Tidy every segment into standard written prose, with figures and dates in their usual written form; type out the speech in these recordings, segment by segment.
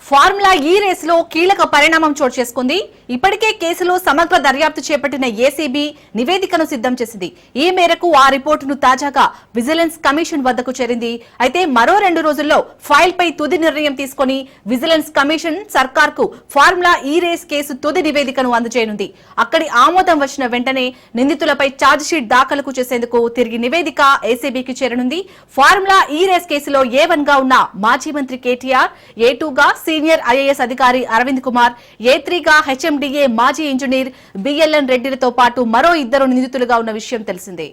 Formula ఈ రేసులో కీలక పరిణామం చోటు చేసుకుంది. ఇప్పటికే కేసులో సమగ్ర దర్యాప్తు చేపట్టిన ఏసీబీ నివేదికను సిద్ధం చేసింది. ఈ మేరకు ఆ రిపోర్టును తాజాగా విజిలెన్స్ కమిషన్ వద్దకు చేరింది. అయితే మరో 2 రోజుల్లో ఫైల్ పై తుది నిర్ణయం తీసుకుని విజిలెన్స్ కమిషన్ సర్కార్కు ఫార్ములా ఈ రేస్ కేసు తుది నివేదికను అందజేయనుంది. అక్కడి ఆమోదం వచ్చిన వెంటనే నిందితులపై ఛార్జిషీట్ దాఖలు చేసేందుకు తిరిగి నివేదిక ఏసీబీకి చేరనుంది. ఫార్ములా ఈ రేస్ కేసులో A1 గా ఉన్న మాజీ మంత్రి కేటీఆర్, A2 గా సీనియర్ ఐఏఎస్ అధికారి అరవింద్ కుమార్, A3 గా HMDA మాజీ ఇంజనీర్ BLN రెడ్డిలతో పాటు మరో 2 నిందితులుగా ఉన్న విషయం తెలిసిందే.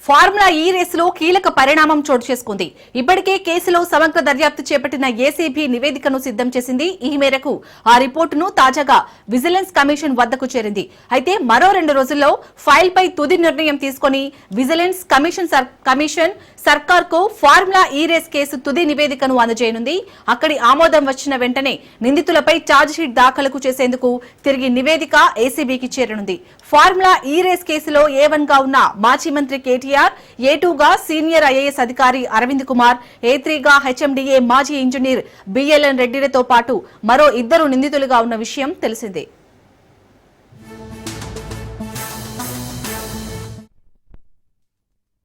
ఫార్ములా ఈ రేసులో కీలక పరిణామం చోటు చేసుకుంది. ఇప్పటికే కేసులో సమగ్ర దర్యాప్తు చేపట్టిన ఏసీబీ నివేదికను సిద్ధం చేసింది. ఈ మేరకు ఆ రిపోర్టును తాజాగా విజిలెన్స్ కమిషన్ వద్దకు చేరింది. అయితే మరో 2 రోజుల్లో ఫైల్ పై తుది నిర్ణయం తీసుకుని విజిలెన్స్ కమిషన్ సర్కార్కు ఫార్ములా ఈ రేస్ కేసు తుది నివేదికను అందజేయనుంది. అక్కడి ఆమోదం వచ్చిన వెంటనే నిందితులపై ఛార్జిషీట్ దాఖలు చేసేందుకు తిరిగి నివేదిక ఏసీబీకి చేరనుంది. ఫార్ములా ఈ రేస్ కేసులో A1 గా ఉన్న మాజీ మంత్రి కేటీఆర్, A2 గా సీనియర్ ఐఏఎస్ అధికారి అరవింద్ కుమార్, A3 గా HMDA మాజీ ఇంజనీర్ BLN రెడ్డిలతో పాటు మరో 2 నిందితులుగా ఉన్న విషయం తెలిసిందే.